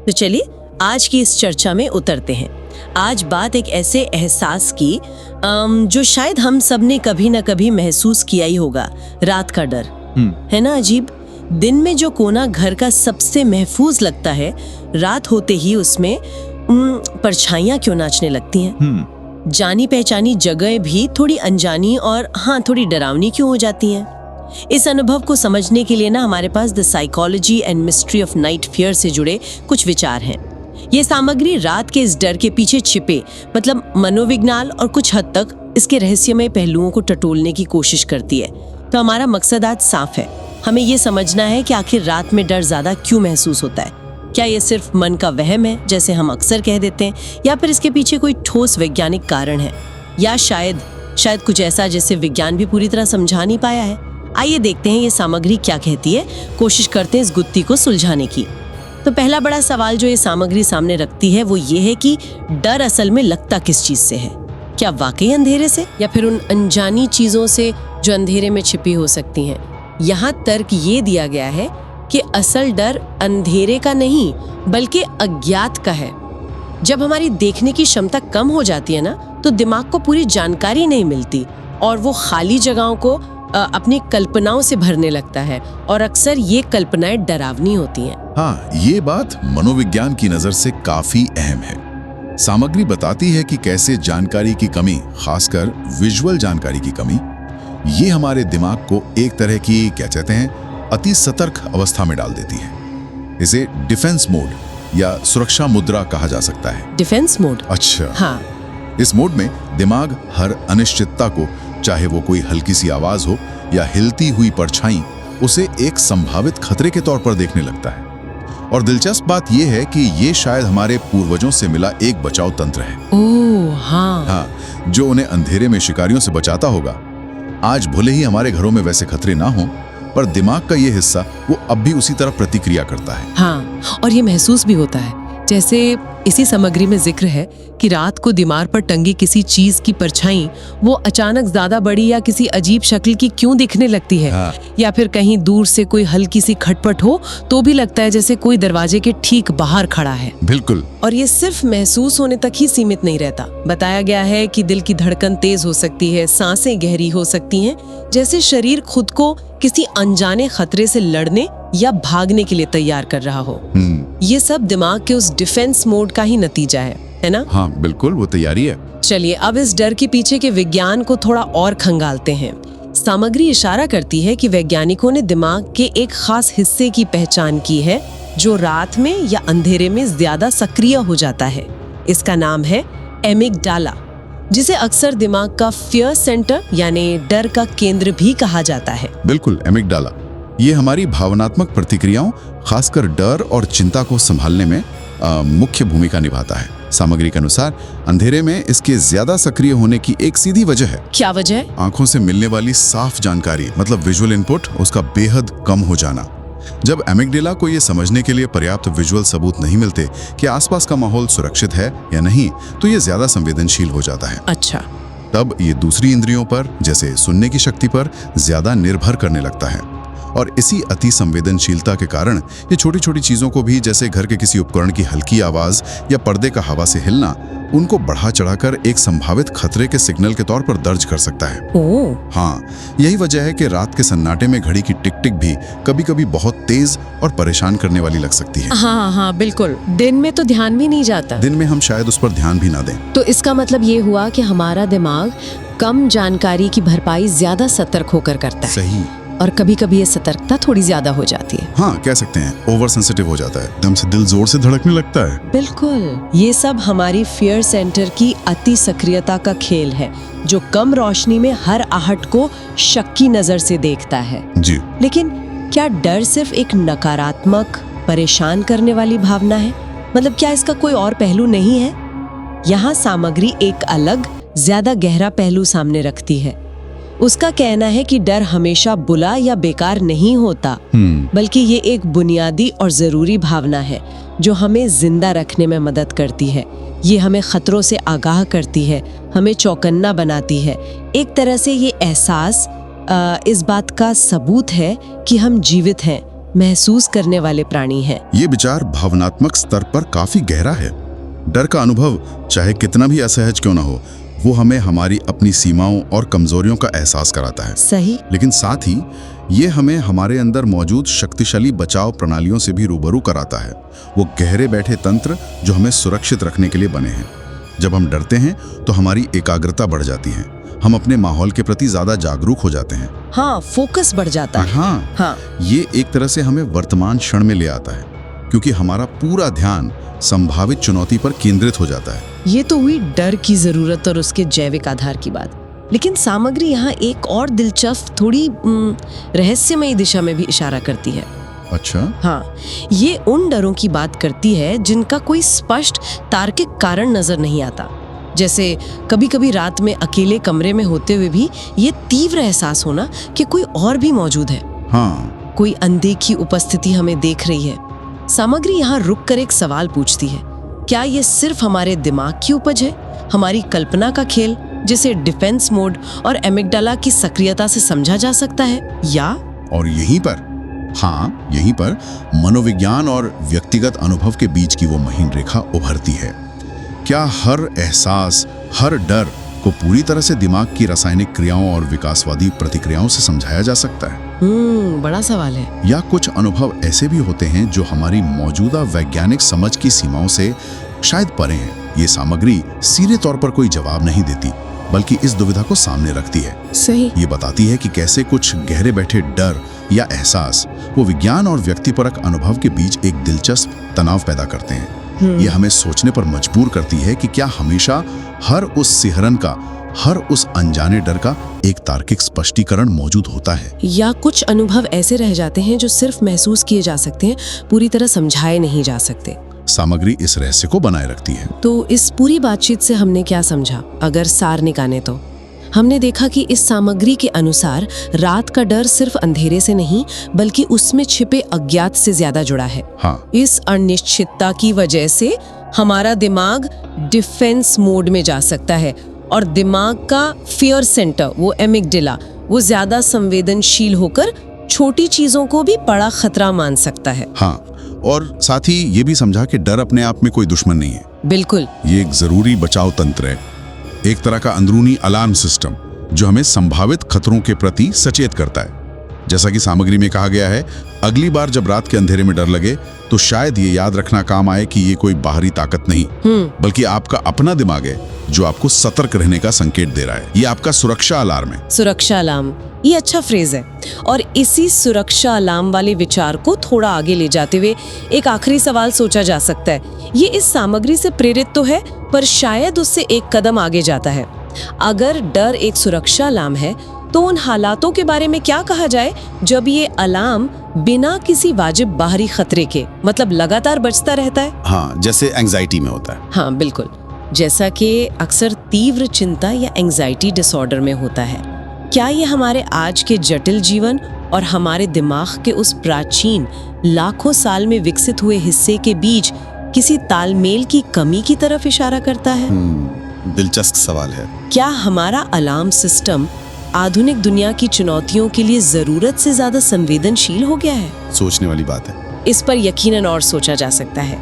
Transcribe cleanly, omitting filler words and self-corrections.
तो चलिए आज की इस चर्चा में उतरते हैं। आज बात एक ऐसे एहसास की जो शायद हम सब ने कभी ना कभी महसूस किया ही होगा, रात का डर। है ना अजीब? दिन में जो कोना घर का सबसे महफूज लगता है, रात होते ही उसमें परछाइयां क्यों नाचने लगती हैं। जानी पहचानी जगह भी थोड़ी अनजानी और थोड़ी डरावनी क्यों हो जाती हैं। इस अनुभव को समझने के लिए ना हमारे पास the psychology and mystery of night fear से जुड़े कुछ विचार हैं। ये सामग्री रात के इस डर के पीछे छिपे मतलब मनोविज्ञान और कुछ हद तक इसके रहस्यमय पहलुओं को टटोलने की कोशिश करती है। तो हमारा मकसद आज साफ है, हमें ये समझना है कि आखिर रात में डर ज्यादा क्यों महसूस होता है। क्या ये सिर्फ मन का वहम है जैसे हम अक्सर कह देते हैं, या फिर इसके पीछे कोई ठोस वैज्ञानिक कारण है, या शायद कुछ ऐसा जिसे विज्ञान भी पूरी तरह समझा नहीं पाया है। आइए देखते हैं ये सामग्री क्या कहती है, कोशिश करते हैं इस गुत्थी को सुलझाने की। तो पहला बड़ा सवाल जो ये सामग्री सामने रखती है वो ये है कि डर असल में लगता किस चीज से है। क्या वाकई अंधेरे से, या फिर उन अनजानी चीजों से जो अंधेरे में छिपी हो सकती हैं। यहाँ तर्क ये दिया गया है कि असल डर अंधेरे का नहीं बल्कि अज्ञात का है। जब हमारी देखने की क्षमता कम हो जाती है ना, तो दिमाग को पूरी जानकारी नहीं मिलती और वो खाली जगहों को अपनी कल्पनाओं से भरने लगता है, और अक्सर ये कल्पनाएं डरावनी होती हैं। हाँ, ये बात मनोविज्ञान की नजर से काफी अहम है। सामग्री बताती है कि कैसे जानकारी की कमी, खासकर विजुअल जानकारी की कमी, ये हमारे दिमाग को एक तरह की क्या कहते हैं अति सतर्क अवस्था में डाल देती है। इसे डिफेंस मोड या सुरक्षा मुद्रा कहा जा सकता है। Defence mode? अच्छा हाँ। इस मोड में दिमाग हर अनिश्चितता को, चाहे वो कोई हल्की सी आवाज हो या हिलती हुई परछाई, उसे एक संभावित खतरे के तौर पर देखने लगता है। और दिलचस्प बात यह है कि ये शायद हमारे पूर्वजों से मिला एक बचाव तंत्र है। ओह हाँ, जो उन्हें अंधेरे में शिकारियों से बचाता होगा। आज भले ही हमारे घरों में वैसे खतरे ना हो, पर दिमाग का ये हिस्सा वो अब भी उसी तरह प्रतिक्रिया करता है। हाँ, और ये महसूस भी होता है, जैसे इसी सामग्री में जिक्र है कि रात को दीवार पर टंगी किसी चीज की परछाई वो अचानक ज्यादा बड़ी या किसी अजीब शक्ल की क्यों दिखने लगती है। हाँ। या फिर कहीं दूर से कोई हल्की सी खटपट हो तो भी लगता है जैसे कोई दरवाजे के ठीक बाहर खड़ा है। बिल्कुल। और ये सिर्फ महसूस होने तक ही सीमित नहीं रहता। बताया गया है कि दिल की धड़कन तेज हो सकती है, सांसें गहरी हो सकती हैं, जैसे शरीर खुद को किसी अनजाने खतरे से लड़ने या भागने के लिए तैयार कर रहा हो। ये सब दिमाग के उस डिफेंस मोड का ही नतीजा है ना? हाँ बिल्कुल, वो तैयारी है। चलिए अब इस डर के पीछे के विज्ञान को थोड़ा और खंगालते हैं। सामग्री इशारा करती है कि वैज्ञानिकों ने दिमाग के एक खास हिस्से की पहचान की है जो रात में या अंधेरे में ज्यादा सक्रिय हो जाता है। इसका नाम है एमिगडाला, जिसे अक्सर दिमाग का फियर सेंटर यानी डर का केंद्र भी कहा जाता है। बिल्कुल, एमिगडाला ये हमारी भावनात्मक प्रतिक्रियाओं, खासकर डर और चिंता को संभालने में मुख्य भूमिका निभाता है। सामग्री के अनुसार अंधेरे में इसके ज्यादा सक्रिय होने की एक सीधी वजह है। क्या वजह है? आंखों से मिलने वाली साफ जानकारी, मतलब विजुअल इनपुट, उसका बेहद कम हो जाना। जब एमिगडाला को ये समझने के लिए पर्याप्त विजुअल सबूत नहीं मिलते कि आसपास का माहौल सुरक्षित है या नहीं, तो ये ज्यादा संवेदनशील हो जाता है। अच्छा। तब ये दूसरी इंद्रियों पर, जैसे सुनने की शक्ति पर, ज्यादा निर्भर करने लगता है। और इसी अति संवेदनशीलता के कारण ये छोटी छोटी चीजों को भी, जैसे घर के किसी उपकरण की हल्की आवाज या पर्दे का हवा से हिलना, उनको बढ़ा चढ़ाकर एक संभावित खतरे के सिग्नल के तौर पर दर्ज कर सकता है। ओह। हाँ, यही वजह है कि रात के सन्नाटे में घड़ी की टिक टिक भी कभी कभी बहुत तेज और परेशान करने वाली लग सकती है। हाँ, बिल्कुल। दिन में तो ध्यान भी नहीं जाता। दिन में हम शायद उस पर ध्यान भी ना दें। तो इसका मतलब ये हुआ कि हमारा दिमाग कम जानकारी की भरपाई ज्यादा सतर्क होकर करता है। सही। और कभी कभी ये सतर्कता थोड़ी ज्यादा हो जाती है। हाँ, कह सकते हैं ओवर सेंसिटिव हो जाता है, एकदम से दिल जोर से धड़कने लगता है। बिल्कुल, ये सब हमारी फियर सेंटर की अति सक्रियता का खेल है, जो कम रोशनी में हर आहट को शक की नजर से देखता है। जी। लेकिन क्या डर सिर्फ एक नकारात्मक, परेशान करने वाली भावना है? मतलब क्या इसका कोई और पहलू नहीं है? यहाँ सामग्री एक अलग, ज्यादा गहरा पहलू सामने रखती है। उसका कहना है कि डर हमेशा बुरा या बेकार नहीं होता, बल्कि ये एक बुनियादी और जरूरी भावना है जो हमें जिंदा रखने में मदद करती है। ये हमें खतरों से आगाह करती है, हमें चौकन्ना बनाती है। एक तरह से ये एहसास इस बात का सबूत है कि हम जीवित हैं, महसूस करने वाले प्राणी हैं। ये विचार भावनात्मक स्तर पर काफी गहरा है। डर का अनुभव चाहे कितना भी असहज क्यों ना हो, वो हमें हमारी अपनी सीमाओं और कमजोरियों का एहसास कराता है। सही। लेकिन साथ ही ये हमें हमारे अंदर मौजूद शक्तिशाली बचाव प्रणालियों से भी रूबरू कराता है। वो गहरे बैठे तंत्र जो हमें सुरक्षित रखने के लिए बने हैं। जब हम डरते हैं तो हमारी एकाग्रता बढ़ जाती है, हम अपने माहौल के प्रति ज्यादा जागरूक हो जाते हैं। हाँ, फोकस बढ़ जाता है। हाँ, ये एक तरह से हमें वर्तमान क्षण में ले आता है, क्योंकि हमारा पूरा ध्यान संभावित चुनौती पर केंद्रित हो जाता है। ये तो हुई डर की जरूरत और उसके जैविक आधार की बात। लेकिन सामग्री यहाँ एक और दिलचस्प, थोड़ी रहस्यमयी दिशा में भी इशारा करती है। अच्छा। हाँ, ये उन डरों की बात करती है जिनका कोई स्पष्ट तार्किक कारण नजर नहीं आता। जैसे कभी कभी रात में अकेले कमरे में होते हुए भी ये तीव्र एहसास होना कि कोई और भी मौजूद है। हाँ, कोई अनदेखी उपस्थिति हमें देख रही है। सामग्री यहाँ रुक कर एक सवाल पूछती है, क्या ये सिर्फ हमारे दिमाग की उपज है, हमारी कल्पना का खेल, जिसे डिफेंस मोड और एमिगडाला की सक्रियता से समझा जा सकता है, या? और यहीं पर मनोविज्ञान और व्यक्तिगत अनुभव के बीच की वो महीन रेखा उभरती है। क्या हर एहसास, हर डर को पूरी तरह से दिमाग की रासायनिक क्रियाओं और विकासवादी प्रतिक्रियाओं से समझाया जा सकता है? बड़ा सवाल है। या कुछ अनुभव ऐसे भी होते हैं जो हमारी मौजूदा वैज्ञानिक समझ की सीमाओं से शायद परे हैं? ये सामग्री सीधे तौर पर कोई जवाब नहीं देती, बल्कि इस दुविधा को सामने रखती है। सही। ये बताती है कि कैसे कुछ गहरे बैठे डर या एहसास वो विज्ञान और व्यक्तिपरक अनुभव के बीच एक दिलचस्प तनाव पैदा करते हैं। ये हमें सोचने पर मजबूर करती है कि क्या हमेशा हर उस सिहरन का, हर उस अनजाने डर का एक तार्किक स्पष्टीकरण मौजूद होता है, या कुछ अनुभव ऐसे रह जाते हैं जो सिर्फ महसूस किए जा सकते हैं, पूरी तरह समझाए नहीं जा सकते। सामग्री इस रहस्य को बनाए रखती है। तो इस पूरी बातचीत से हमने क्या समझा? अगर सार निकाले तो हमने देखा कि इस सामग्री के अनुसार रात का डर सिर्फ अंधेरे से नहीं, बल्कि उसमें छिपे अज्ञात से ज्यादा जुड़ा है। हाँ। इस अनिश्चितता की वजह से हमारा दिमाग डिफेंस मोड में जा सकता है और दिमाग का फियर सेंटर, वो एमिगडाला, वो ज्यादा संवेदनशील होकर छोटी चीजों को भी बड़ा खतरा मान सकता है। हाँ, और साथ ही ये भी समझा कि डर अपने आप में कोई दुश्मन नहीं है। बिल्कुल। ये एक जरूरी बचाव तंत्र है, एक तरह का अंदरूनी अलार्म सिस्टम जो हमें संभावित खतरों के प्रति सचेत करता है। जैसा कि सामग्री में कहा गया है, अगली बार जब रात के अंधेरे में डर लगे तो शायद ये याद रखना काम आए कि ये कोई बाहरी ताकत नहीं, बल्कि आपका अपना दिमाग है जो आपको सतर्क रहने का संकेत दे रहा है। ये आपका सुरक्षा अलार्म है। सुरक्षा अलार्म, ये अच्छा फ्रेज है। और इसी सुरक्षा अलार्म वाले विचार को थोड़ा आगे ले जाते हुए एक आखिरी सवाल सोचा जा सकता है। ये इस सामग्री से प्रेरित तो है, पर शायद उससे एक कदम आगे जाता है। अगर डर एक सुरक्षा अलार्म है, तो उन हालातों के बारे में क्या कहा जाए जब ये अलार्म बिना किसी वाजिब बाहरी खतरे के, मतलब लगातार बजता रहता है? हाँ, जैसे एंजाइटी में होता है। हाँ बिल्कुल, जैसा कि अक्सर तीव्र चिंता या एंजाइटी डिसऑर्डर में होता है। क्या ये हमारे आज के जटिल जीवन और हमारे दिमाग के उस प्राचीन, लाखों साल में विकसित हुए हिस्से के बीच किसी तालमेल की कमी की तरफ इशारा करता है? दिलचस्प सवाल है। क्या हमारा अलार्म सिस्टम आधुनिक दुनिया की चुनौतियों के लिए जरूरत से ज्यादा संवेदनशील हो गया है? सोचने वाली बात है। इस पर यकीनन और सोचा जा सकता है।